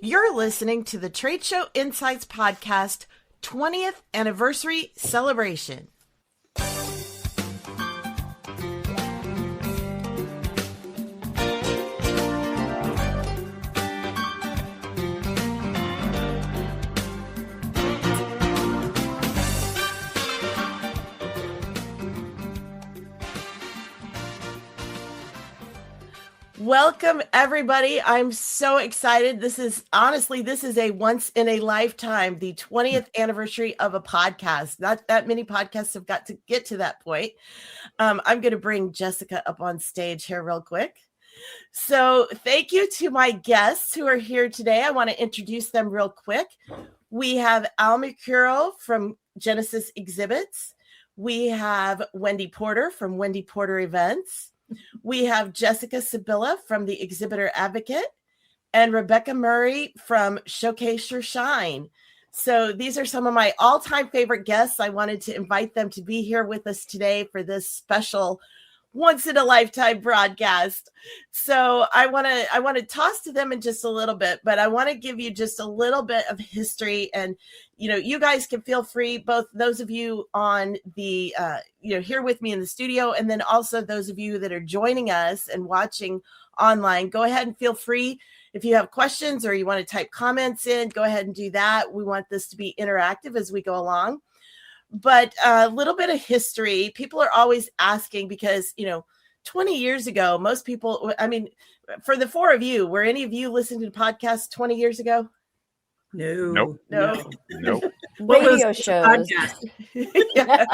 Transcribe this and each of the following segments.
You're listening to the Trade Show Insights Podcast 20th Anniversary Celebration. Welcome, everybody. I'm so excited. This is a once in a lifetime, the 20th anniversary of a podcast. Not that many podcasts have got to get to that point. I'm going to bring Jessica up on stage here real quick. So thank you to my guests who are here today. I want to introduce them real quick. We have Al Mercuro from Genesis Exhibits. We have Wendy Porter from Wendy Porter Events. We have Jessica Sibilla from the Exhibitor Advocate and Rebecca Murray from Showcase Your Shine. So these are some of my all-time favorite guests. I wanted to invite them to be here with us today for this special once-in-a-lifetime broadcast. So I want to toss to them in just a little bit, but I want to give you just a little bit of history. And, you guys can feel free, both those of you on the, here with me in the studio, and then also those of you that are joining us and watching online, go ahead and feel free. If you have questions or you want to type comments in, go ahead and do that. We want this to be interactive as we go along. But a little bit of history, people are always asking because, 20 years ago, most people, for the four of you, were any of you listening to podcasts 20 years ago? No. Radio shows. Yeah.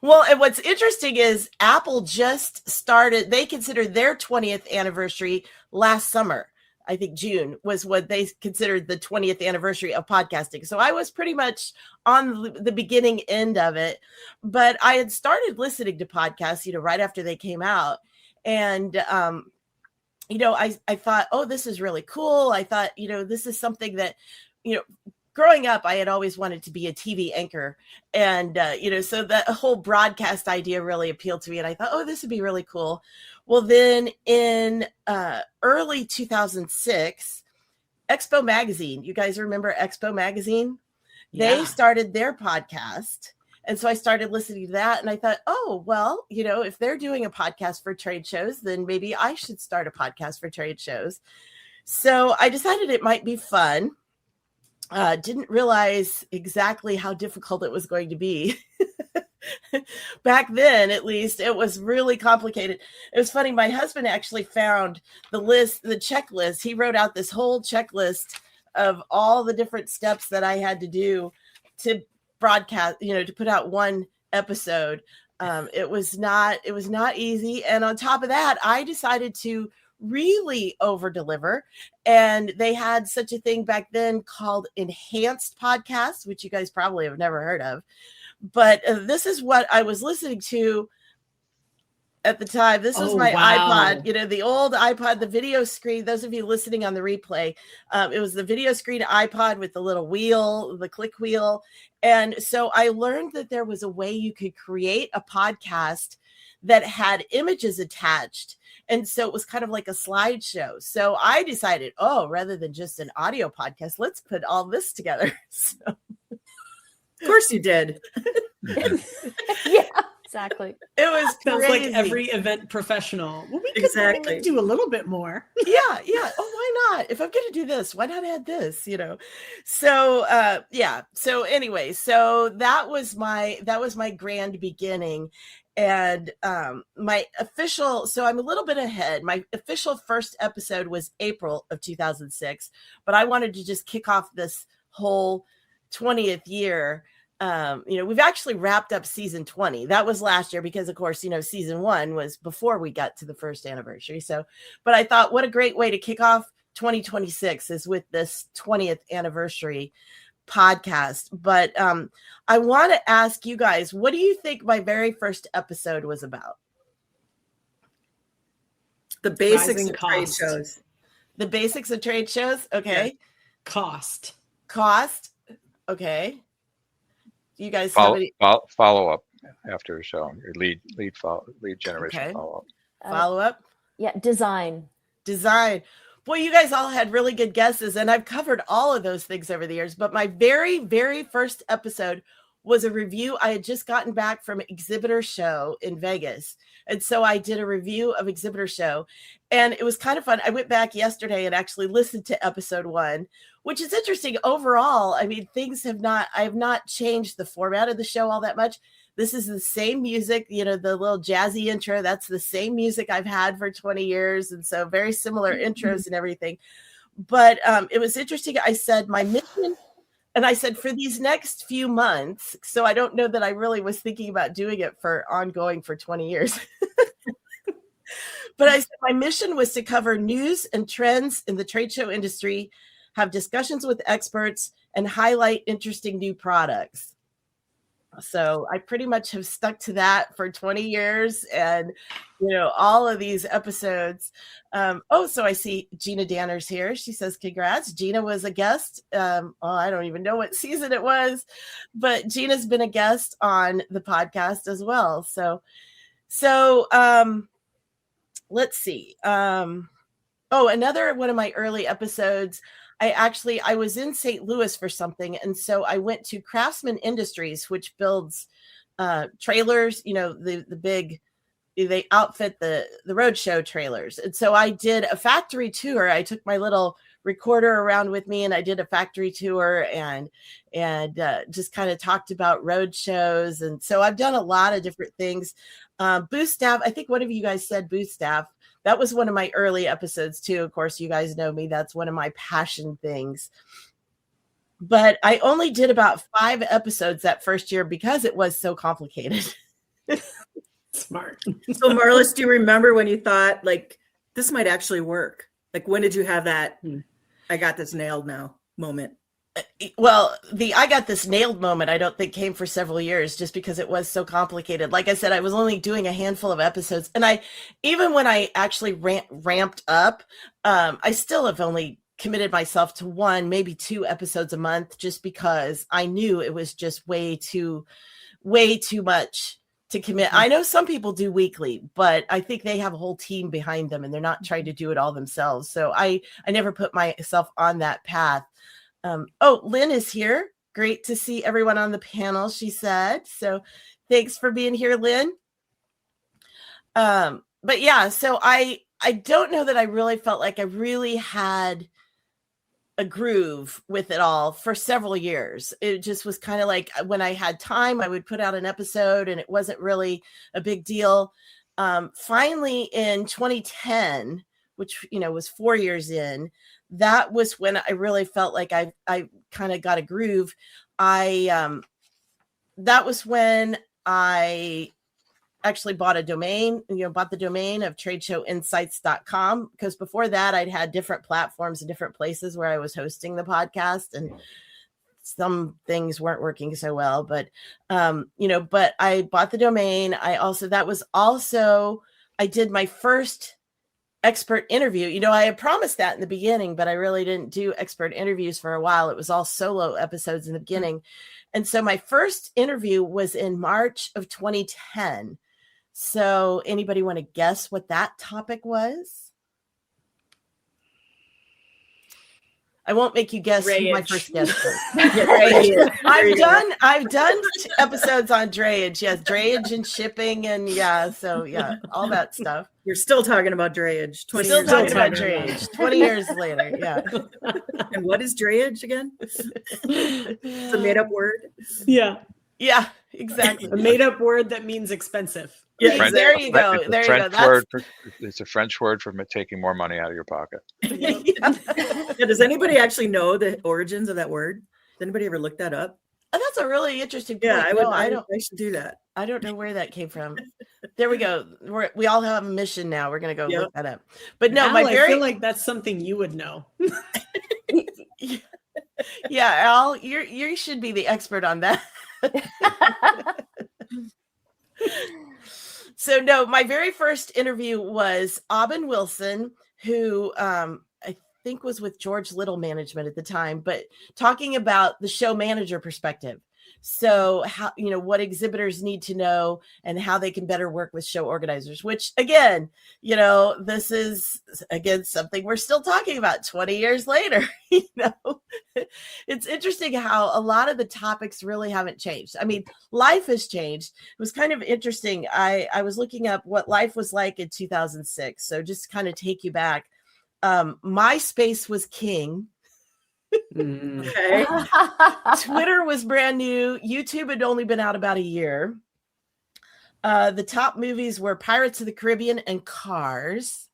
Well, and what's interesting is Apple just started, they considered their 20th anniversary last summer. I think June was what they considered the 20th anniversary of podcasting. So I was pretty much on the beginning end of it, but I had started listening to podcasts, right after they came out. And, I thought, oh, this is really cool. I thought, this is something that, growing up, I had always wanted to be a TV anchor. And, so the whole broadcast idea really appealed to me. And I thought, oh, this would be really cool. Well, then in early 2006, Expo Magazine, you guys remember Expo Magazine? Yeah. They started their podcast. And so I started listening to that. And I thought, oh, well, if they're doing a podcast for trade shows, then maybe I should start a podcast for trade shows. So I decided it might be fun. Didn't realize exactly how difficult it was going to be. Back then, at least, it was really complicated. It was funny. My husband actually found the checklist. He wrote out this whole checklist of all the different steps that I had to do to broadcast, to put out one episode. It was not easy. And on top of that, I decided to really over deliver. And they had such a thing back then called enhanced podcasts, which you guys probably have never heard of. But this is what I was listening to at the time. This was my iPod, the old iPod, the video screen. Those of you listening on the replay, it was the video screen iPod with the little wheel, the click wheel. And so I learned that there was a way you could create a podcast that had images attached. And so it was kind of like a slideshow. So I decided, rather than just an audio podcast, let's put all this together. So. Of course you did. Yeah, exactly. It was sounds crazy. Like every event professional. Well, we could do a little bit more. Yeah. Oh, why not? If I'm going to do this, why not add this? So yeah. So anyway, so that was my grand beginning. And my official, so I'm a little bit ahead. My official first episode was April of 2006, but I wanted to just kick off this whole 20th year. We've actually wrapped up season 20. That was last year because, of course, season 1 was before we got to the first anniversary. So, but I thought what a great way to kick off 2026 is with this 20th anniversary podcast. But I want to ask you guys, what do you think my very first episode was about? The basics of trade shows. The basics of trade shows. Okay. Yeah. Cost. Okay. You guys follow up after a show. Your lead generation follow up. Follow up. Yeah. Design. Well, you guys all had really good guesses, and I've covered all of those things over the years. But my very, very first episode was a review. I had just gotten back from Exhibitor Show in Vegas. And so I did a review of Exhibitor Show, and it was kind of fun. I went back yesterday and actually listened to episode 1, which is interesting overall. I mean, I have not changed the format of the show all that much. This is the same music, the little jazzy intro. That's the same music I've had for 20 years. And so very similar intros and everything. But it was interesting. I said my mission, and I said for these next few months. So I don't know that I really was thinking about doing it for ongoing for 20 years. But I said my mission was to cover news and trends in the trade show industry, have discussions with experts, and highlight interesting new products. So I pretty much have stuck to that for 20 years, and all of these episodes. So I see Gina Danner's here. She says congrats. Gina was a guest. I don't even know what season it was, but Gina's been a guest on the podcast as well. So let's see. Another one of my early episodes, I was in St. Louis for something. And so I went to Craftsman Industries, which builds trailers, the big, they outfit the roadshow trailers. And so I did a factory tour. I took my little recorder around with me, and I did a factory tour and just kind of talked about road shows. And so I've done a lot of different things. Booth staff, I think one of you guys said booth staff. That was one of my early episodes too. Of course, you guys know me. That's one of my passion things. But I only did about 5 episodes that first year because it was so complicated. Smart. So Marlis, do you remember when you thought this might actually work? When did you have that I got this nailed now moment? Well, the I got this nailed moment, I don't think came for several years just because it was so complicated. Like I said, I was only doing a handful of episodes. And even when I actually ramped up, I still have only committed myself to 1, maybe 2 episodes a month, just because I knew it was just way too much to commit. I know some people do weekly, but I think they have a whole team behind them and they're not trying to do it all themselves. So I never put myself on that path. Lynn is here. Great to see everyone on the panel, she said. So thanks for being here, Lynn. But yeah, so I don't know that I really felt like I really had a groove with it all for several years. It just was kind of like when I had time, I would put out an episode and it wasn't really a big deal. Finally in 2010, which, was 4 years in, that was when I really felt like I kind of got a groove. That was when I actually bought a domain, bought the domain of tradeshowinsights.com, because before that I'd had different platforms and different places where I was hosting the podcast, and some things weren't working so well, but I bought the domain. I did my first expert interview. I had promised that in the beginning, but I really didn't do expert interviews for a while. It was all solo episodes in the beginning. And so my first interview was in March of 2010. So anybody want to guess what that topic was? I won't make you guess who my first guest was. I've done episodes on drayage. Yes, drayage and shipping, and all that stuff. You're still talking about drayage. 20 years later. Yeah. And what is drayage again? It's a made-up word. Yeah. Yeah, exactly. A made-up word that means expensive. Yeah, there you go. It's a French word for taking more money out of your pocket. Yeah, does anybody actually know the origins of that word? Does anybody ever look that up? That's a really interesting point. Yeah, I should do that. I don't know where that came from. There we go. We all have a mission now. We're going to go look that up. But no, I feel like that's something you would know. Yeah, Al, you should be the expert on that. So no, my very first interview was Aubin Wilson, who I think was with George Little Management at the time, but talking about the show manager perspective. So how, what exhibitors need to know and how they can better work with show organizers, which again, this is again something we're still talking about 20 years later. It's interesting how a lot of the topics really haven't changed. I mean, life has changed. It was kind of interesting. I was looking up what life was like in 2006. So just to kind of take you back, MySpace was king. Okay. Twitter was brand new. YouTube had only been out about a year. The top movies were Pirates of the Caribbean and Cars.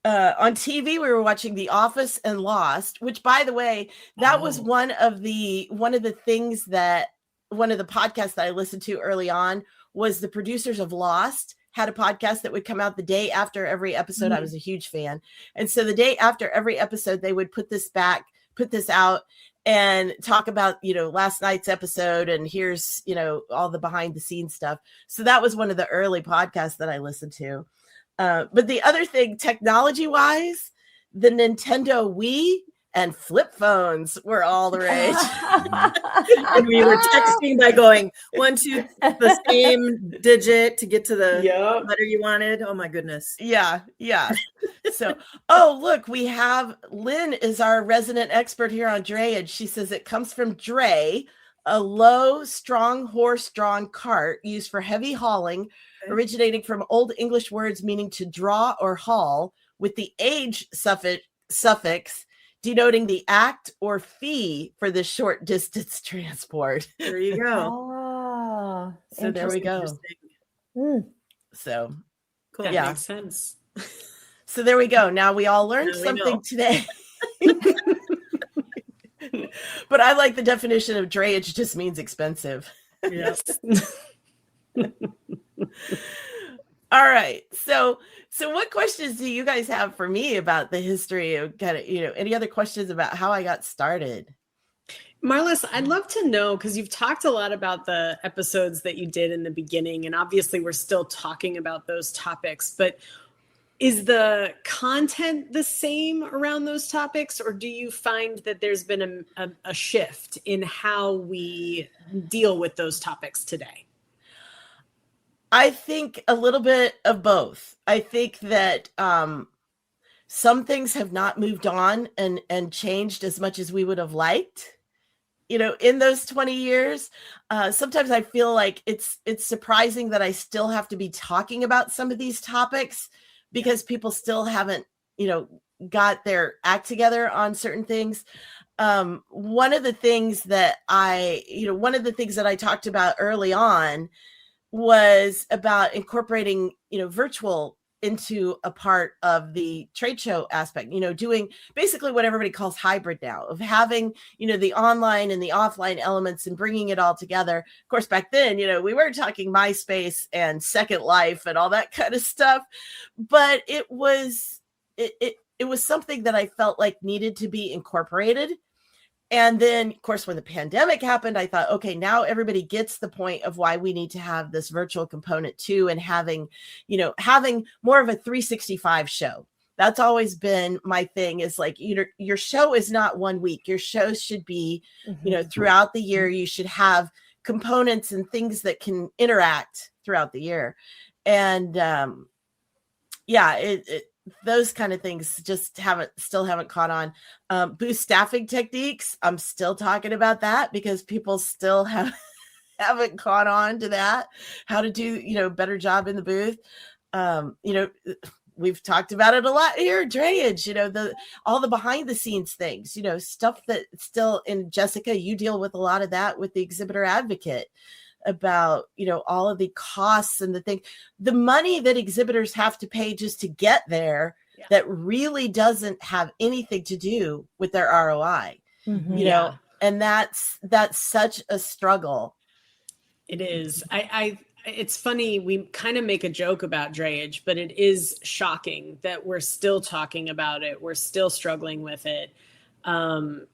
On TV, we were watching The Office and Lost, which, by the way, that was one of the podcasts that I listened to early on was the producers of Lost had a podcast that would come out the day after every episode. I was a huge fan. And so the day after every episode, they would put this out and talk about, last night's episode. And here's, all the behind the scenes stuff. So that was one of the early podcasts that I listened to. But the other thing, technology wise, the Nintendo Wii and flip phones were all the rage. And we were texting by going 1, 2, the same digit to get to the letter you wanted. Oh my goodness. Yeah. So, look, we have Lynn is our resident expert here on drayage. She says it comes from dray, a low, strong horse-drawn cart used for heavy hauling, originating from Old English words meaning to draw or haul, with the age suffix denoting the act or fee for the short distance transport. There you go. Oh, So there we go. So Cool. That Yeah. makes sense. So there we go. Now we all learned Now we something know. today. But I like the definition of drayage just means expensive. Yes. All right. So what questions do you guys have for me about the history of any other questions about how I got started? Marlis, I'd love to know, because you've talked a lot about the episodes that you did in the beginning, and obviously we're still talking about those topics, but is the content the same around those topics, or do you find that there's been a shift in how we deal with those topics today? I think a little bit of both. I think that some things have not moved on and changed as much as we would have liked. In those 20 years, sometimes I feel like it's surprising that I still have to be talking about some of these topics because people still haven't, got their act together on certain things. One of the things that I talked about early on was about incorporating, virtual into a part of the trade show aspect, doing basically what everybody calls hybrid now, of having, the online and the offline elements and bringing it all together. Of course, back then, we weren't talking MySpace and Second Life and all that kind of stuff, but it was something that I felt like needed to be incorporated. And then, of course, when the pandemic happened, I thought, okay, now everybody gets the point of why we need to have this virtual component too, and having more of a 365 show. That's always been my thing, is like, your show is not 1 week. Your show should be, throughout the year. You should have components and things that can interact throughout the year. And those kind of things just still haven't caught on. Booth staffing techniques, I'm still talking about that because people still haven't caught on to that, how to do, better job in the booth. We've talked about it a lot here, drayage, all the behind the scenes things, stuff that still, and Jessica, you deal with a lot of that with the exhibitor advocate, about, all of the costs and the money that exhibitors have to pay just to get there, that really doesn't have anything to do with their ROI, and that's such a struggle. It is. It's funny. We kind of make a joke about drayage, but it is shocking that we're still talking about it. We're still struggling with it. And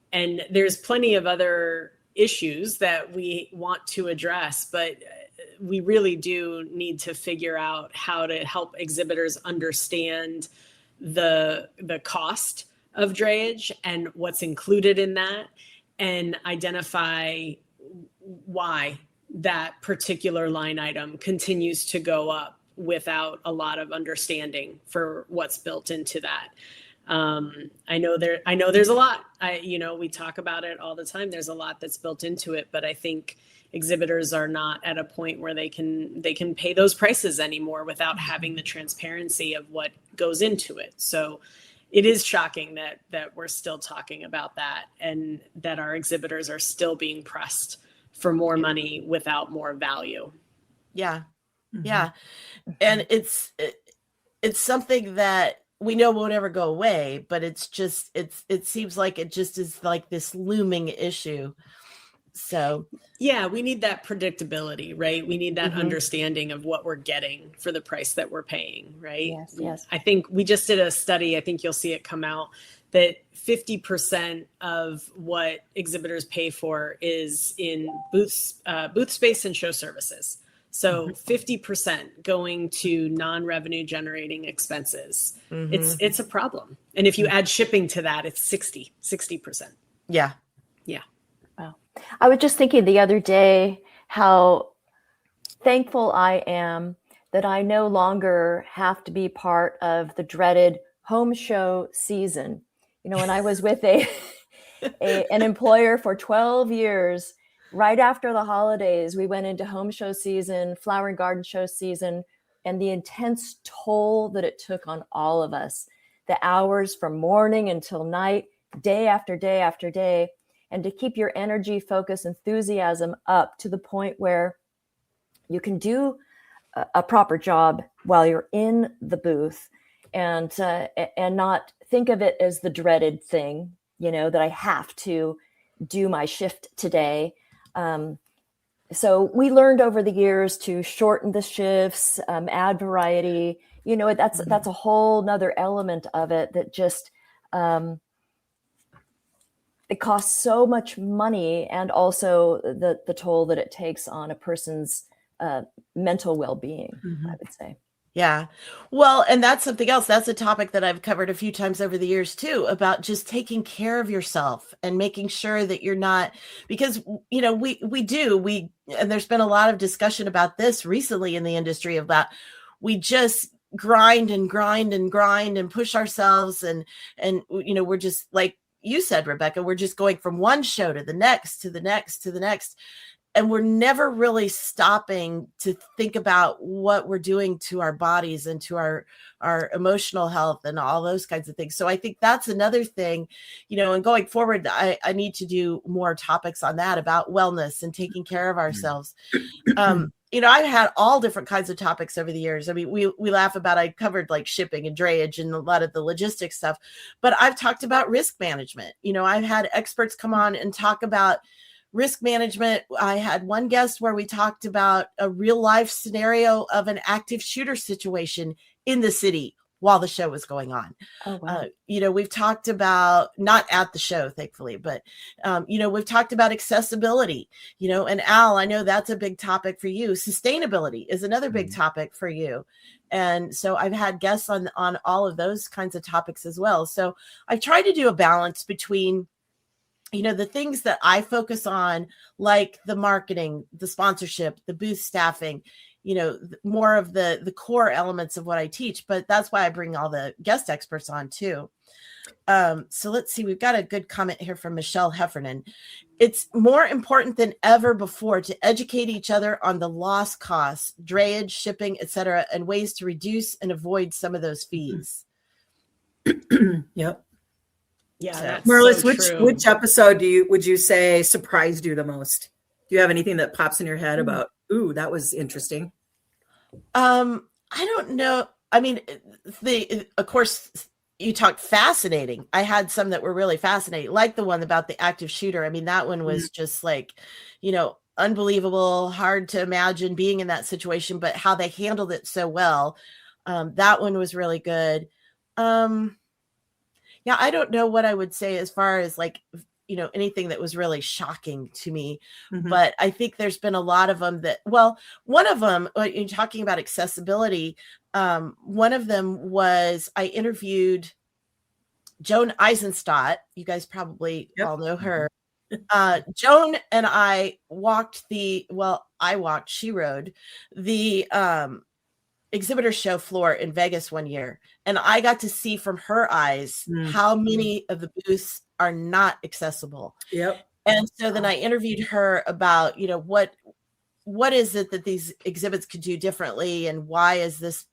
there's plenty of other issues that we want to address, but we really do need to figure out how to help exhibitors understand the cost of drayage and what's included in that, and identify why that particular line item continues to go up without a lot of understanding for what's built into that. I know there's a lot. We talk about it all the time. There's a lot that's built into it, but I think exhibitors are not at a point where they can pay those prices anymore without having the transparency of what goes into it. So it is shocking that we're still talking about that, and that our exhibitors are still being pressed for more money without more value. Yeah. Yeah. And it's something that we know won't ever go away, but it seems like it just is like this looming issue. So yeah, we need that predictability, right? We need that understanding of what we're getting for the price that we're paying, right? Yes. I think we just did a study, I think you'll see it come out, that 50% of what exhibitors pay for is in booth space and show services. So 50% going to non-revenue generating expenses. It's a problem. And if you add shipping to that, it's 60%. Yeah. Yeah. Wow. I was just thinking the other day how thankful I am that I no longer have to be part of the dreaded home show season. When I was with an employer for 12 years, right after the holidays, we went into home show season, flower and garden show season, and the intense toll that it took on all of us, the hours from morning until night, day after day after day, and to keep your energy, focus, enthusiasm up to the point where you can do a proper job while you're in the booth, and not think of it as the dreaded thing, that I have to do my shift today. So we learned over the years to shorten the shifts, add variety. That's a whole nother element of it that just it costs so much money, and also the toll that it takes on a person's mental well-being, I would say. Yeah. Well, and that's something else. That's a topic that I've covered a few times over the years too, about just taking care of yourself and making sure that you're not, because, and there's been a lot of discussion about this recently in the industry about, we just grind and grind and grind and push ourselves. And, we're just like you said, Rebecca, we're just going from one show to the next, to the next, to the next. And we're never really stopping to think about what we're doing to our bodies and to our emotional health and all those kinds of things. So I think that's another thing, and going forward, I need to do more topics on that, about wellness and taking care of ourselves. I've had all different kinds of topics over the years. I mean, we laugh about, I covered like shipping and drayage and a lot of the logistics stuff, but I've talked about risk management. I've had experts come on and talk about risk management. I had one guest where we talked about a real life scenario of an active shooter situation in the city while the show was going on. Oh, wow. We've talked about, not at the show, thankfully, but, we've talked about accessibility, and Al, I know that's a big topic for you. Sustainability is another big topic for you. And so I've had guests on all of those kinds of topics as well. So I've tried to do a balance between the things that I focus on, like the marketing, the sponsorship, the booth staffing, more of the core elements of what I teach, but that's why I bring all the guest experts on too. So let's see, we've got a good comment here from Michelle Heffernan. It's more important than ever before to educate each other on the loss costs, drayage, shipping, etc., and ways to reduce and avoid some of those fees. Yep. Yeah, that's Marlis, so which episode would you say surprised you the most? Do you have anything that pops in your head about, ooh, that was interesting? I don't know. I mean, of course, you talked fascinating. I had some that were really fascinating, like the one about the active shooter. I mean, that one was just like, unbelievable, hard to imagine being in that situation, but how they handled it so well. That one was really good. Yeah, I don't know what I would say as far as like, anything that was really shocking to me, but I think there's been a lot of them one of them, you're talking about accessibility. One of them was, I interviewed Joan Eisenstadt. You guys probably all know her. Joan and I she rode the exhibitor show floor in Vegas one year, and I got to see from her eyes how many of the booths are not accessible. Yep. And so then I interviewed her about, what is it that these exhibits could do differently, and why is this,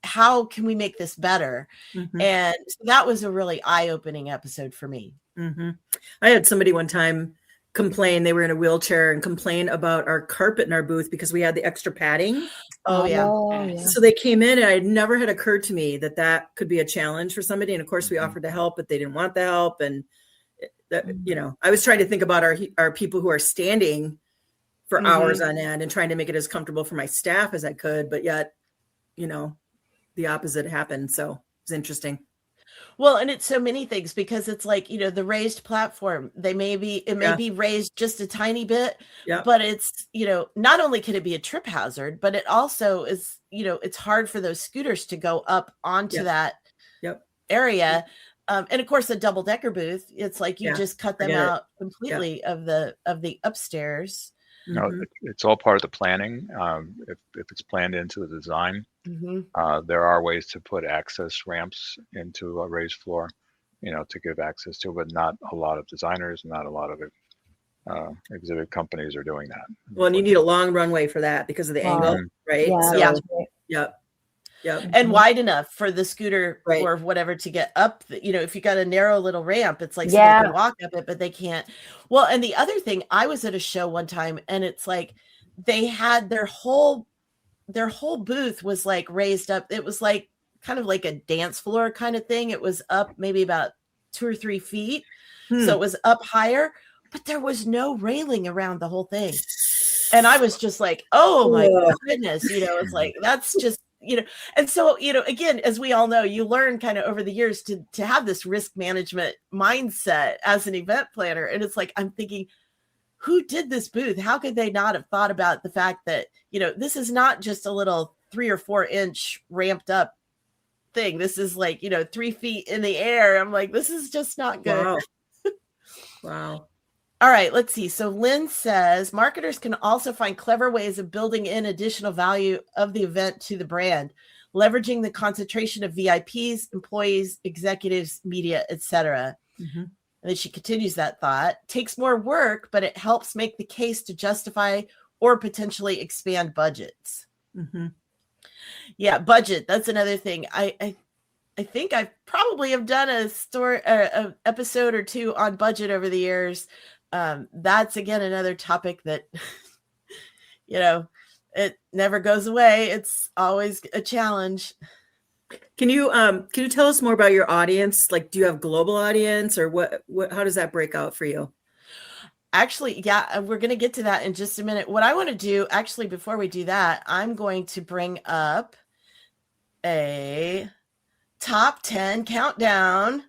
how can we make this better? And so that was a really eye-opening episode for me. I had somebody one time complain, they were in a wheelchair, and complain about our carpet in our booth because we had the extra padding. Oh yeah. So they came in, and it never had occurred to me that could be a challenge for somebody. And of course we offered to help, but they didn't want the help. And that, I was trying to think about our people who are standing for hours on end and trying to make it as comfortable for my staff as I could, but yet, the opposite happened. So it's interesting. Well, and it's so many things, because it's like, the raised platform, it may be raised just a tiny bit, but it's, not only can it be a trip hazard, but it also is, it's hard for those scooters to go up onto that area. And of course, a double-decker booth, it's like you just cut them out completely of the upstairs. No, it's all part of the planning. If it's planned into the design, there are ways to put access ramps into a raised floor, to give access to, but not a lot of designers, not a lot of exhibit companies are doing that. Well, and you need a long runway for that because of the angle, right? And wide enough for the scooter or whatever to get up. If you got a narrow little ramp, it's like somebody can walk up it, but they can't. Well, and the other thing, I was at a show one time, and it's like they had their whole booth was like raised up. It was like kind of like a dance floor kind of thing. It was up maybe about 2 or 3 feet. So it was up higher, but there was no railing around the whole thing. And I was just like, oh my goodness, it's like, that's just, and so, again, as we all know, you learn kind of over the years to have this risk management mindset as an event planner. And it's like, I'm thinking, who did this booth? How could they not have thought about the fact that, this is not just a little 3 or 4 inch ramped up thing. This is like, 3 feet in the air. I'm like, this is just not good. Wow. All right, let's see. So Lynn says, marketers can also find clever ways of building in additional value of the event to the brand, leveraging the concentration of VIPs, employees, executives, media, etc. And then she continues that thought. Takes more work, but it helps make the case to justify or potentially expand budgets. Yeah, budget. That's another thing. I think I probably have done a episode or 2 on budget over the years. That's again another topic that it never goes away. It's always a challenge. Can you tell us more about your audience? Like, do you have global audience, or what how does that break out for you? Actually, yeah, we're going to get to that in just a minute. What I want to do, actually, before we do that, I'm going to bring up a top 10 countdown.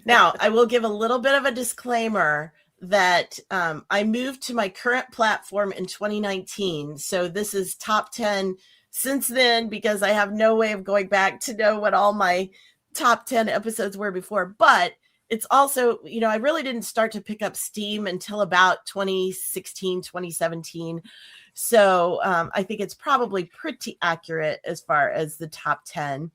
Now, I will give a little bit of a disclaimer that I moved to my current platform in 2019. So this is top 10 since then, because I have no way of going back to know what all my top 10 episodes were before. But it's also, I really didn't start to pick up steam until about 2016, 2017. So I think it's probably pretty accurate as far as the top 10.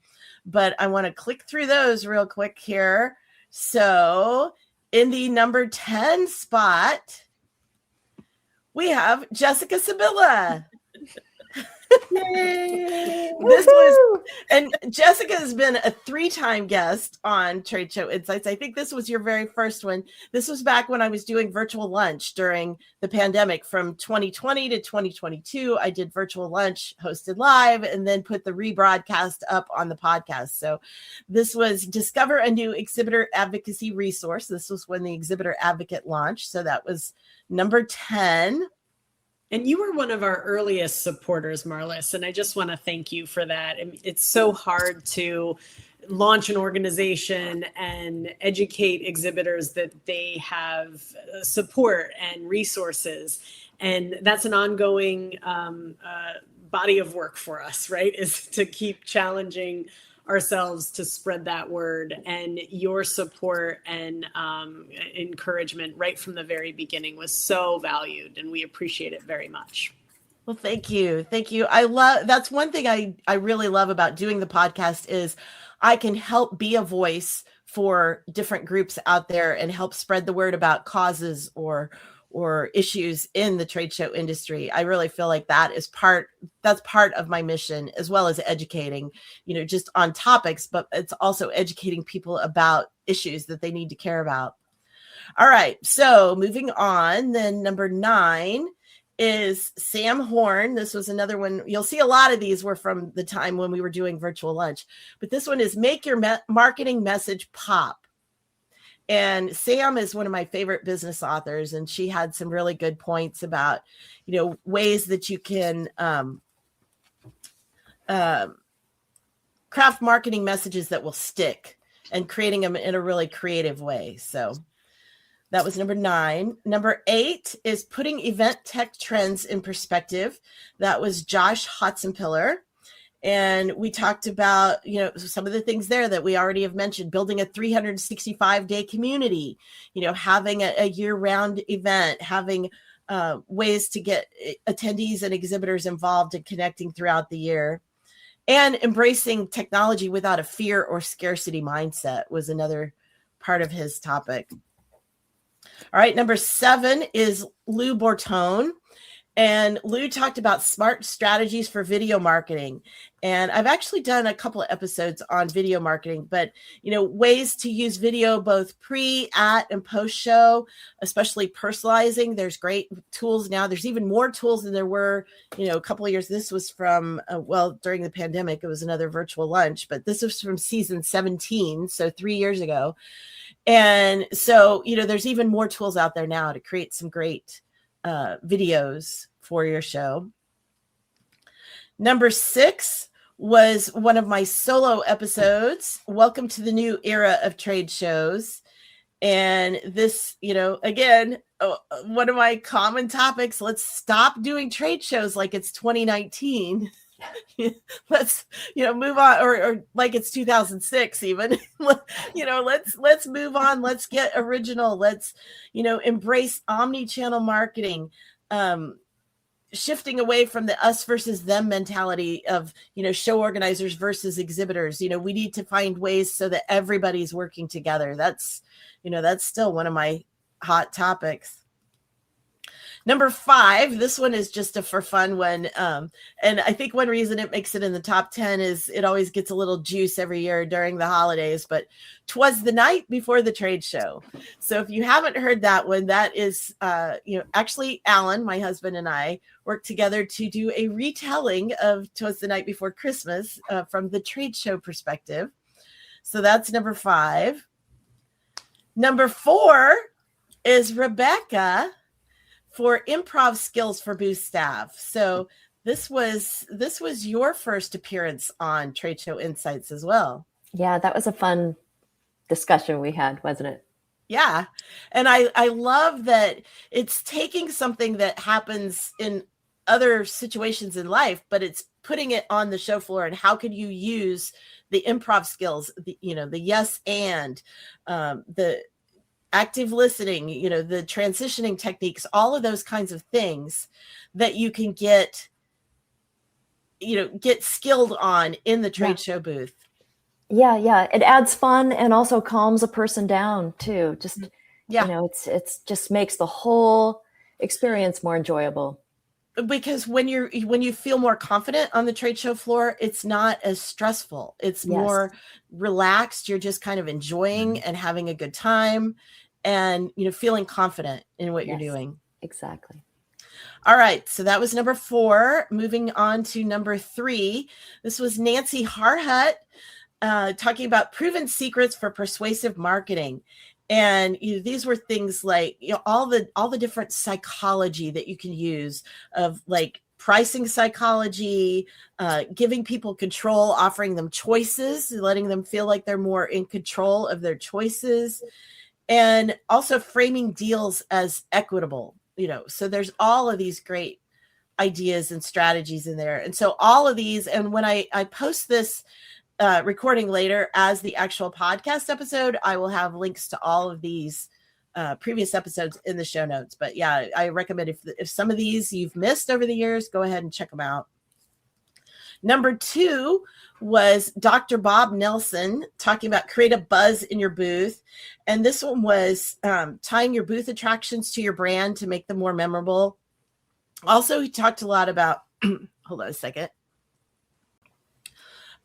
But I want to click through those real quick here. So in the number 10 spot, we have Jessica Sibilla. And Jessica has been a 3-time guest on Trade Show Insights. I think this was your very first one. This was back when I was doing virtual lunch during the pandemic from 2020 to 2022. I did virtual lunch, hosted live, and then put the rebroadcast up on the podcast. So this was Discover a New Exhibitor Advocacy Resource. This was when the Exhibitor Advocate launched. So that was number 10. And you were one of our earliest supporters, Marlis, and I just want to thank you for that. It's so hard to launch an organization and educate exhibitors that they have support and resources. And that's an ongoing body of work for us, right? Is to keep challenging ourselves to spread that word, and your support and encouragement right from the very beginning was so valued, and we appreciate it very much. Well, thank you. That's one thing I really love about doing the podcast is I can help be a voice for different groups out there and help spread the word about causes or issues in the trade show industry. I really feel like that's part of my mission, as well as educating, just on topics, but it's also educating people about issues that they need to care about. All right. So moving on, then number 9 is Sam Horn. This was another one. You'll see a lot of these were from the time when we were doing virtual lunch, but this one is make your marketing message pop. And Sam is one of my favorite business authors, and she had some really good points about, ways that you can craft marketing messages that will stick and creating them in a really creative way. So that was number 9. Number 8 is putting event tech trends in perspective. That was Josh Hotzenpiller. And we talked about, some of the things there that we already have mentioned, building a 365-day community, having a year-round event, having ways to get attendees and exhibitors involved and connecting throughout the year, and embracing technology without a fear or scarcity mindset was another part of his topic. All right, number 7 is Lou Bortone. And Lou talked about smart strategies for video marketing. And I've actually done a couple of episodes on video marketing, but, ways to use video both pre, at, and post show, especially personalizing. There's great tools now. There's even more tools than there were, a couple of years. This was from, during the pandemic, it was another virtual lunch, but this was from season 17. So 3 years ago. And so, there's even more tools out there now to create some great videos for your show. Number 6 was one of my solo episodes, Welcome to the New Era of Trade Shows. And this, again, one of my common topics, let's stop doing trade shows like it's 2019. Let's move on, or like it's 2006 even. Let's move on. Let's get original. Let's embrace omni-channel marketing, shifting away from the us versus them mentality of show organizers versus exhibitors. We need to find ways so that everybody's working together. That's still one of my hot topics. Number 5, this one is just a for fun one. And I think one reason it makes it in the top 10 is it always gets a little juice every year during the holidays, but 'twas the night before the trade show. So if you haven't heard that one, that is, actually Alan, my husband, and I worked together to do a retelling of 'Twas the Night Before Christmas from the trade show perspective. So that's number 5. Number 4 is Rebecca for improv skills for booth staff. So this was your first appearance on Trade Show Insights as well. Yeah, that was a fun discussion we had, wasn't it? Yeah. And I love that it's taking something that happens in other situations in life, but it's putting it on the show floor. And how can you use the improv skills, the yes and, the active listening, the transitioning techniques, all of those kinds of things that you can get skilled on in the trade show booth. Yeah. It adds fun and also calms a person down too. Just, it's just makes the whole experience more enjoyable. Because when you feel more confident on the trade show floor, it's not as stressful. It's more relaxed. You're just kind of enjoying and having a good time and, feeling confident in what you're doing. Exactly. All right. So that was number 4. Moving on to number 3. This was Nancy Harhut talking about proven secrets for persuasive marketing. And these were things like all the different psychology that you can use of like pricing psychology, giving people control, offering them choices, letting them feel like they're more in control of their choices, and also framing deals as equitable. So there's all of these great ideas and strategies in there. And so all of these, and when I post this recording later as the actual podcast episode. I will have links to all of these previous episodes in the show notes. But yeah, I recommend if some of these you've missed over the years, go ahead and check them out. Number 2 was Dr. Bob Nelson talking about create a buzz in your booth. And this one was tying your booth attractions to your brand to make them more memorable. Also, he talked a lot about, hold on a second.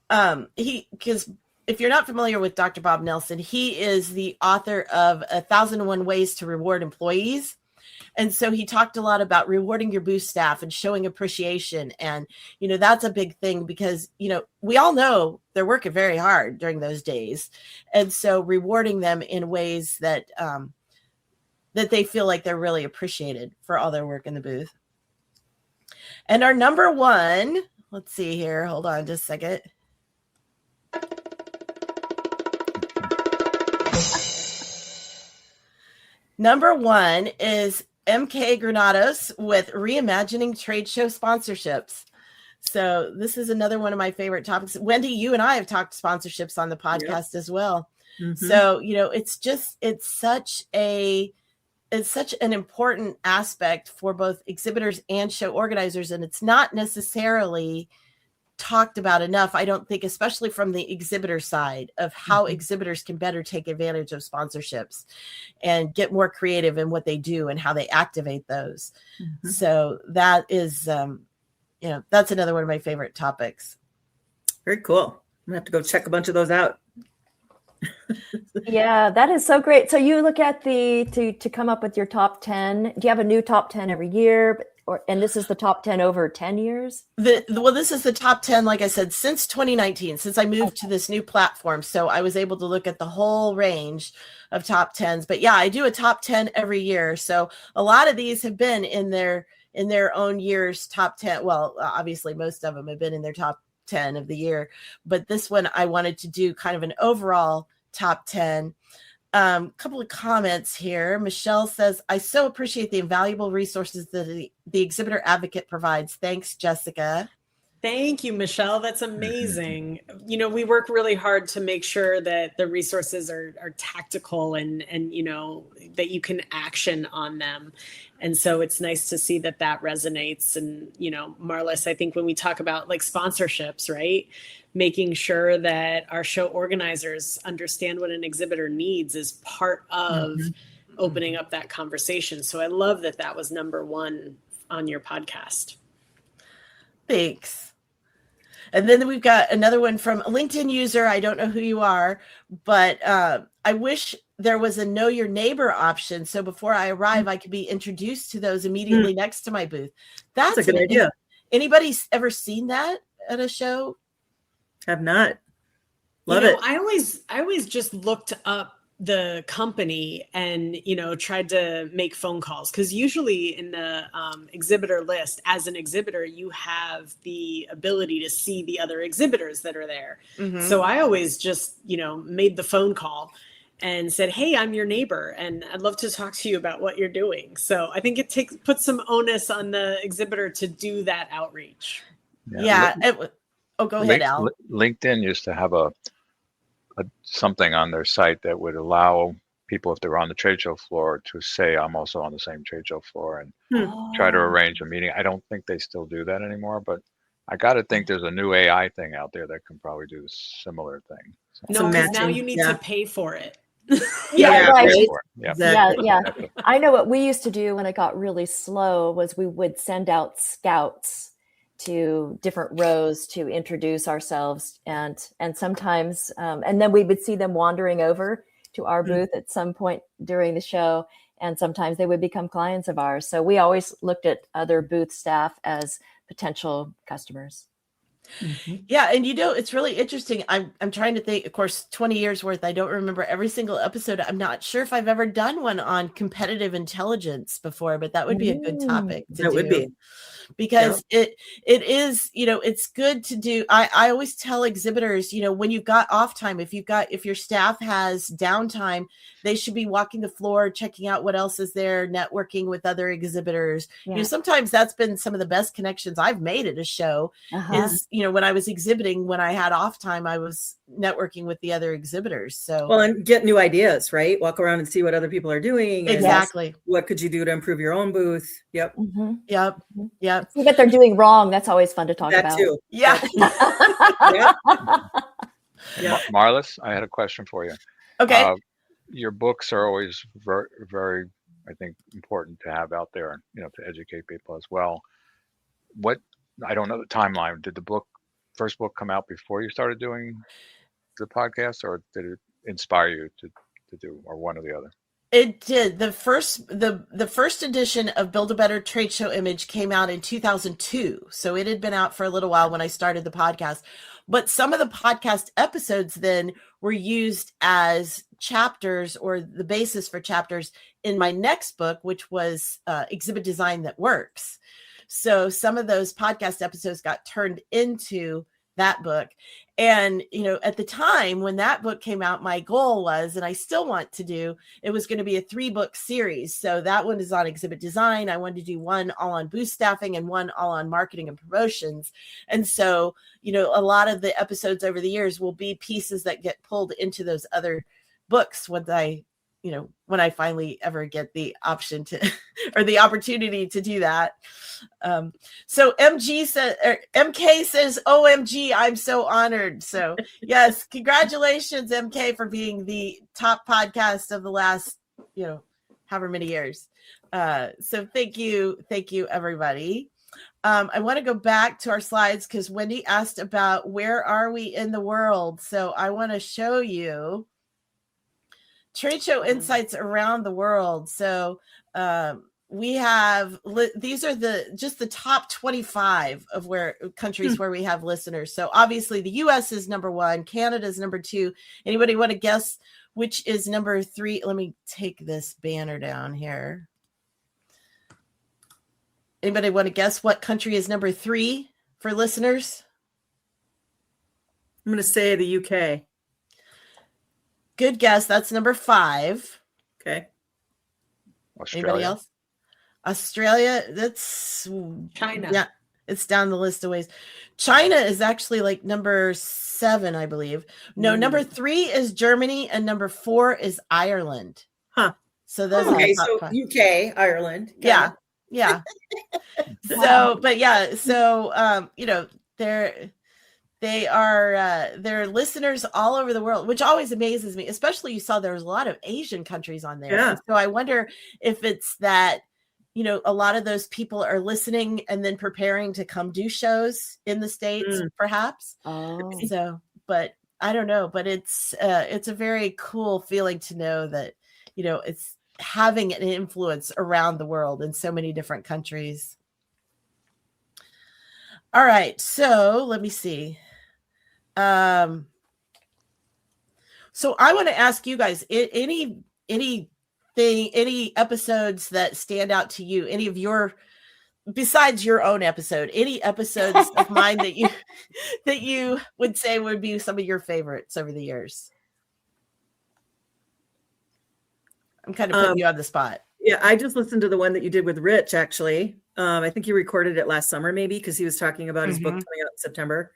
Because if you're not familiar with Dr. Bob Nelson, he is the author of 1,001 Ways to Reward Employees. And so he talked a lot about rewarding your booth staff and showing appreciation. And, that's a big thing because, we all know they're working very hard during those days. And so rewarding them in ways that they feel like they're really appreciated for all their work in the booth. And our number 1, let's see here. Hold on just a second. Number 1 is MK Granados with reimagining trade show sponsorships. So this is another one of my favorite topics. Wendy, you and I have talked sponsorships on the podcast as well. Mm-hmm. So, it's such an important aspect for both exhibitors and show organizers. And it's not necessarily talked about enough, I don't think, especially from the exhibitor side of how exhibitors can better take advantage of sponsorships and get more creative in what they do and how they activate those. Mm-hmm. So that is, that's another one of my favorite topics. Very cool. I'm gonna have to go check a bunch of those out. Yeah, that is so great. So you look at to come up with your top 10. Do you have a new top 10 every year? And this is the top 10 over 10 years? Well, this is the top 10, like I said, since 2019, since I moved to this new platform. So I was able to look at the whole range of top 10s. But yeah, I do a top 10 every year. So a lot of these have been in their own year's top 10. Well, obviously, most of them have been in their top 10 of the year. But this one, I wanted to do kind of an overall top 10. Couple of comments here. Michelle says, I so appreciate the invaluable resources that the exhibitor advocate provides. Thanks, Jessica. Thank you, Michelle. That's amazing. We work really hard to make sure that the resources are tactical and that you can action on them. And so it's nice to see that resonates. And, Marlis, I think when we talk about like sponsorships, right, making sure that our show organizers understand what an exhibitor needs is part of opening up that conversation. So I love that was number 1 on your podcast. Thanks. And then we've got another one from a LinkedIn user. I don't know who you are, but I wish there was a know your neighbor option. So before I arrive, I could be introduced to those immediately next to my booth. That's a good idea. Anybody ever seen that at a show? Have not. Love it. I always just looked up the company and, tried to make phone calls, because usually in the exhibitor list, as an exhibitor, you have the ability to see the other exhibitors that are there. Mm-hmm. So I always just, made the phone call and said, hey, I'm your neighbor and I'd love to talk to you about what you're doing. So I think it puts some onus on the exhibitor to do that outreach. Yeah. Go ahead, Al. LinkedIn used to have a something on their site that would allow people, if they're on the trade show floor, to say, I'm also on the same trade show floor, and try to arrange a meeting. I don't think they still do that anymore, but I got to think there's a new AI thing out there that can probably do a similar thing. So. No, because now you need to pay for it. Yeah, right. Yeah. Exactly. Yeah. I know what we used to do when it got really slow was we would send out scouts to different rows to introduce ourselves, and sometimes and then we would see them wandering over to our booth at some point during the show, and sometimes they would become clients of ours. So we always looked at other booth staff as potential customers. Mm-hmm. Yeah, and it's really interesting. I'm trying to think, of course, 20 years worth. I don't remember every single episode. I'm not sure if I've ever done one on competitive intelligence before, but that would be a good topic to do. Would be. Because it is, it's good to do. I always tell exhibitors, when you've got off time, if your staff has downtime, they should be walking the floor, checking out what else is there, networking with other exhibitors. Yeah. Sometimes that's been some of the best connections I've made at a show is, when I was exhibiting, when I had off time, I was networking with the other exhibitors. So, well, and get new ideas, right? Walk around and see what other people are doing. Exactly. What could you do to improve your own booth? Yep. Mm-hmm. Yep. Yep. See what they're doing wrong. That's always fun to talk That about. too. Yeah. Yep. Yep. Marlis, I had a question for you. Okay. Your books are always very, very, I think, important to have out there, to educate people as well. I don't know the timeline. Did the first book come out before you started doing the podcast, or did it inspire you to do, or one or the other? It did. The first edition of Build a Better Trade Show Image came out in 2002. So it had been out for a little while when I started the podcast. But some of the podcast episodes then were used as chapters, or the basis for chapters, in my next book, which was Exhibit Design That Works. So some of those podcast episodes got turned into that book. And, at the time when that book came out, my goal was, and I still want to do, it was going to be a 3-book series. So that one is on exhibit design. I wanted to do one all on booth staffing and one all on marketing and promotions. And so, a lot of the episodes over the years will be pieces that get pulled into those other books when I finally ever get the option to, or the opportunity to do that. So MK says, OMG, I'm so honored. So yes, congratulations, MK, for being the top podcast of the last, however many years. So thank you, everybody. I want to go back to our slides because Wendy asked about where are we in the world. So I want to show you trade show insights around the world. So we have, these are just the top 25 of countries where we have listeners. So obviously the US is number 1, Canada is number 2. Anybody want to guess which is number 3? Let me take this banner down here. Anybody want to guess what country is number 3 for listeners? I'm going to say the UK. Good guess. That's number 5. Okay. Australia. Anybody else? Australia. That's China. Yeah, it's down the list of ways. China is actually like number 7, I believe. No, number 3 is Germany, and number 4 is Ireland. Huh. So those are the top so 5. UK, Ireland. Yeah. So, but yeah, so they're listeners all over the world, which always amazes me. Especially, you saw there's a lot of Asian countries on there. Yeah. And so I wonder if it's that, a lot of those people are listening and then preparing to come do shows in the States, perhaps. Oh. So, but I don't know. But it's a very cool feeling to know that, it's having an influence around the world in so many different countries. All right, so let me see. So I want to ask you guys, any episodes that stand out to you, any of your, besides your own episode, any episodes of mine that you would say would be some of your favorites over the years? I'm kind of putting you on the spot. Yeah, I just listened to the one that you did with Rich, actually. I think you recorded it last summer, maybe, because he was talking about his book coming out in September.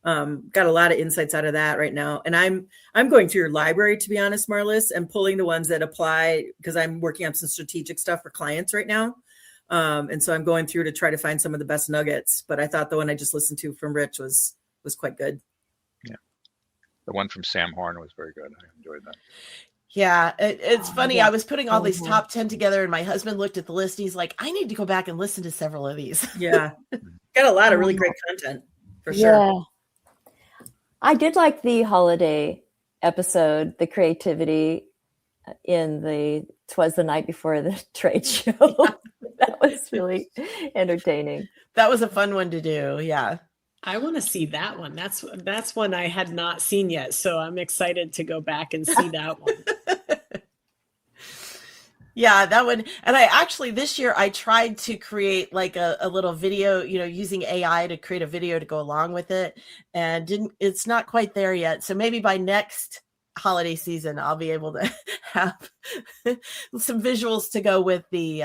Got a lot of insights out of that right now. And I'm going through your library, to be honest, Marlis, and pulling the ones that apply, because I'm working on some strategic stuff for clients right now. And so I'm going through to try to find some of the best nuggets. But I thought the one I just listened to from Rich was quite good. Yeah. The one from Sam Horn was very good. I enjoyed that. Yeah, it's funny. I was putting all these top 10 together, and my husband looked at the list. And he's like, I need to go back and listen to several of these. Yeah. Got a lot of really great content, for sure. Yeah. I did like the holiday episode, the creativity in the "'Twas the Night Before the Trade Show." That was really entertaining. That was a fun one to do. Yeah. I want to see that one. That's one I had not seen yet. So I'm excited to go back and see that one. Yeah, that one. And I actually, this year, I tried to create like a little video, using AI to create a video to go along with it. And it's not quite there yet. So maybe by next holiday season, I'll be able to have some visuals to go with the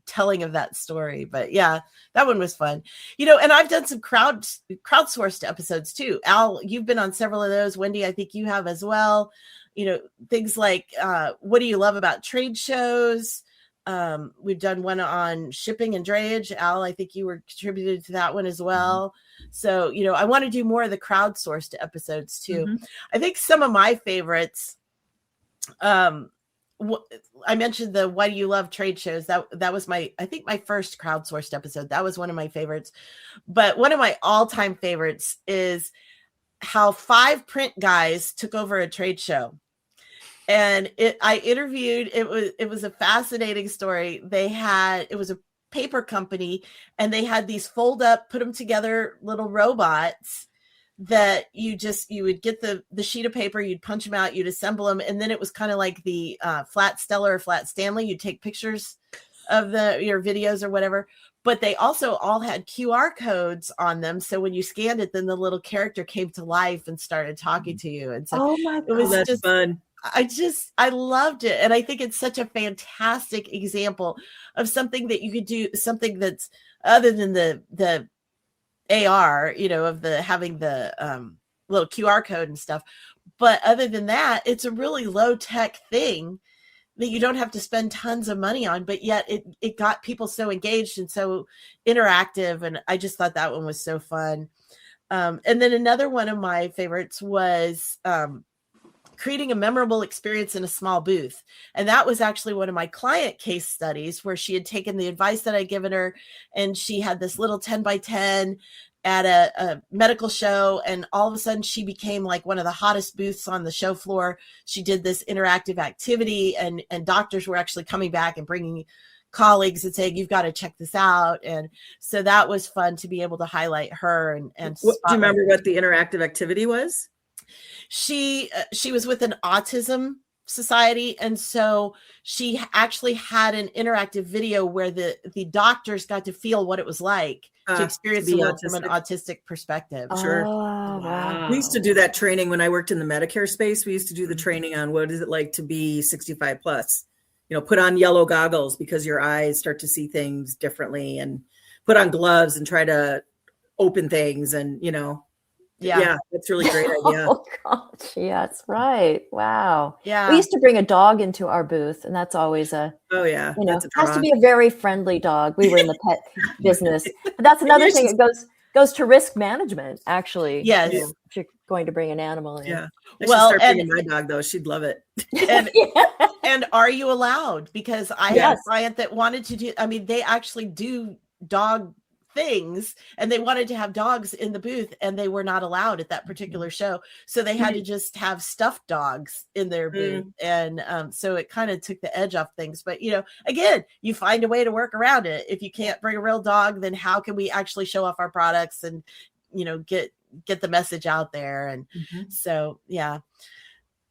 telling of that story. But yeah, that one was fun. And I've done some crowdsourced episodes too. Al, you've been on several of those. Wendy, I think you have as well. Things like what do you love about trade shows? We've done one on shipping and drayage. Al, I think you were contributed to that one as well. So, I want to do more of the crowdsourced episodes too. I think some of my favorites, I mentioned the why do you love trade shows. That was my first crowdsourced episode. That was one of my favorites. But one of my all-time favorites is how 5 print guys took over a trade show. And I interviewed, it was a fascinating story. It was a paper company, and they had these fold up, put them together little robots that you would get the sheet of paper, you'd punch them out, you'd assemble them. And then it was kind of like the Flat Stella or Flat Stanley. You'd take pictures of your videos or whatever, but they also all had QR codes on them. So when you scanned it, then the little character came to life and started talking to you. And so oh my God, it was that's just fun. I loved it. And I think it's such a fantastic example of something that you could do, something that's other than the AR, of having the little QR code and stuff. But other than that, it's a really low tech thing that you don't have to spend tons of money on, but yet it got people so engaged and so interactive. And I just thought that one was so fun. And then another one of my favorites was creating a memorable experience in a small booth. And that was actually one of my client case studies where she had taken the advice that I'd given her, and she had this little 10 by 10 at a medical show. And all of a sudden she became like one of the hottest booths on the show floor. She did this interactive activity, and doctors were actually coming back and bringing colleagues and saying, you've got to check this out. And so that was fun to be able to highlight her. And do you remember what the interactive activity was? She was with an autism society, and so she actually had an interactive video where the doctors got to feel what it was like to experience the world from an autistic perspective. Sure. Oh, wow. We used to do that training when I worked in the Medicare space. We used to do the training on what is it like to be 65 plus. Put on yellow goggles because your eyes start to see things differently, and put on gloves and try to open things, and yeah, that's really great idea. Oh gosh, yes, right. Wow. Yeah. We used to bring a dog into our booth, and that's always has to be a very friendly dog. We were in the pet business. But that's another thing. It goes to risk management, actually. Yes. If you're going to bring an animal in. Yeah. I should start bringing my dog though. She'd love it. And are you allowed? Because I had a client that wanted to do, they actually do dog things, and they wanted to have dogs in the booth, and they were not allowed at that particular show. So they had to just have stuffed dogs in their booth. And so it kind of took the edge off things. But, again, you find a way to work around it. If you can't bring a real dog, then how can we actually show off our products and, get the message out there? And so, yeah.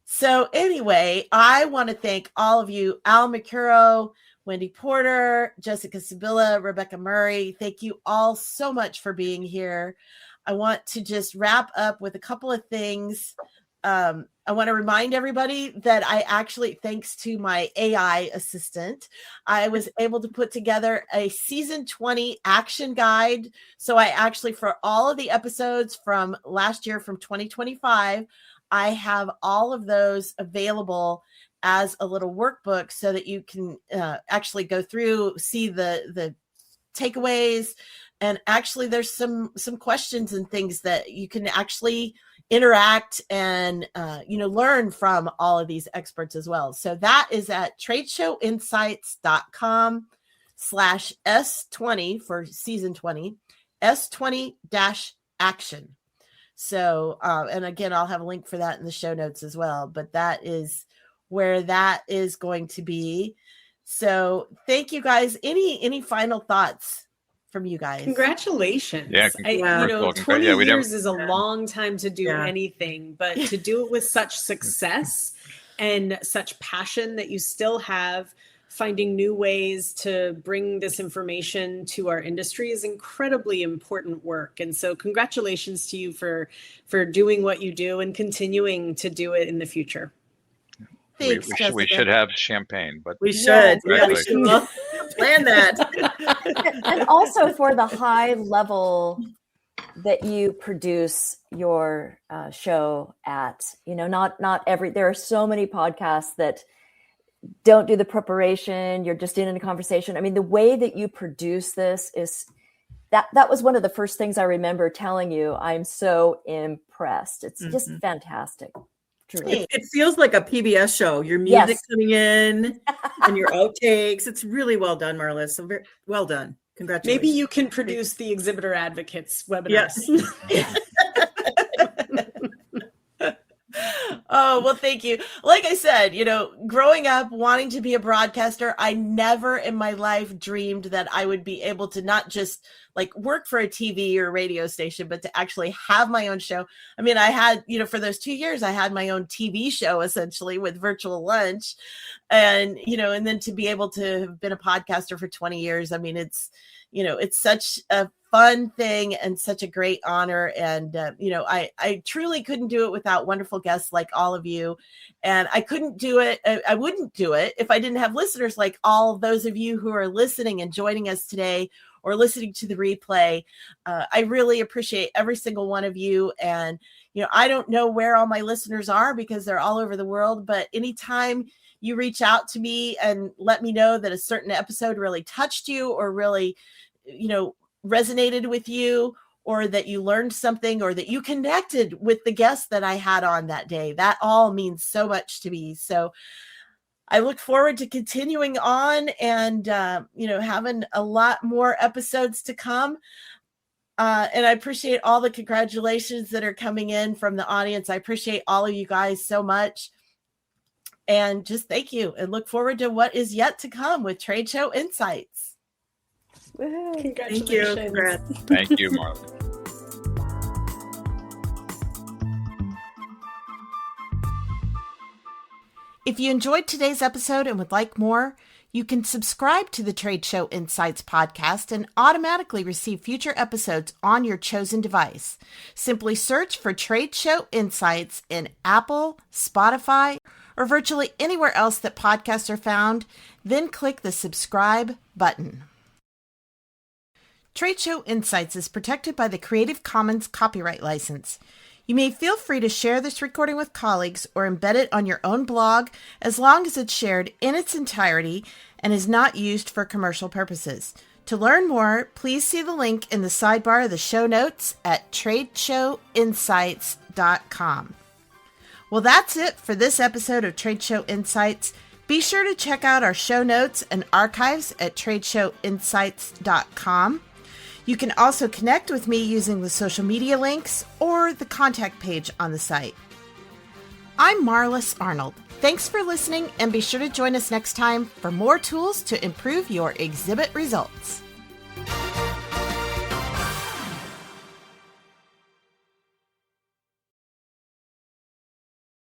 So anyway, I want to thank all of you, Al Mercuro, Wendy Porter, Jessica Sibilla, Rebecca Murray. Thank you all so much for being here. I want to just wrap up with a couple of things. I want to remind everybody that I actually, thanks to my AI assistant, I was able to put together a season 20 action guide. So I actually, for all of the episodes from last year, from 2025, I have all of those available as a little workbook so that you can actually go through, see the takeaways. And actually there's some questions and things that you can actually interact and, learn from all of these experts as well. So that is at tradeshowinsights.com/S20 for season 20, S20-action. So, and again, I'll have a link for that in the show notes as well, but that is where that is going to be. So thank you guys. Any final thoughts from you guys? Congratulations. Yeah. 20 years is a long time to do anything, but to do it with such success and such passion that you still have, finding new ways to bring this information to our industry is incredibly important work. And so congratulations to you for doing what you do and continuing to do it in the future. Thanks, we should have champagne, but we should. Yeah, we should. Plan that. And also for the high level that you produce your show at, not every, there are so many podcasts that don't do the preparation. You're just in a conversation. I mean, the way that you produce this is that was one of the first things I remember telling you. I'm so impressed. It's just fantastic. Truly. It feels like a PBS show. Your music coming in and your outtakes. It's really well done, Marla. So very well done. Congratulations. Maybe you can produce the Exhibitor Advocates webinar. Yes. Oh, well, thank you. Like I said, growing up wanting to be a broadcaster, I never in my life dreamed that I would be able to not just work for a TV or radio station, but to actually have my own show. I mean, I had, for those 2 years, I had my own TV show essentially with Virtual Lunch, and, and then to be able to have been a podcaster for 20 years. I mean, it's such a fun thing and such a great honor. And, I truly couldn't do it without wonderful guests like all of you. And I couldn't do it. I wouldn't do it if I didn't have listeners like all those of you who are listening and joining us today or listening to the replay. I really appreciate every single one of you. And, I don't know where all my listeners are because they're all over the world, but anytime you reach out to me and let me know that a certain episode really touched you or really, resonated with you, or that you learned something, or that you connected with the guest that I had on that day, that all means so much to me. So I look forward to continuing on and, having a lot more episodes to come. And I appreciate all the congratulations that are coming in from the audience. I appreciate all of you guys so much. And just thank you, and look forward to what is yet to come with Trade Show Insights. Woo-hoo. Congratulations. Thank you. Congrats. Thank you, Marla. If you enjoyed today's episode and would like more, you can subscribe to the Trade Show Insights podcast and automatically receive future episodes on your chosen device. Simply search for Trade Show Insights in Apple, Spotify, or virtually anywhere else that podcasts are found, then click the subscribe button. Trade Show Insights is protected by the Creative Commons copyright license. You may feel free to share this recording with colleagues or embed it on your own blog as long as it's shared in its entirety and is not used for commercial purposes. To learn more, please see the link in the sidebar of the show notes at tradeshowinsights.com. Well, that's it for this episode of Trade Show Insights. Be sure to check out our show notes and archives at tradeshowinsights.com. You can also connect with me using the social media links or the contact page on the site. I'm Marlis Arnold. Thanks for listening, and be sure to join us next time for more tools to improve your exhibit results.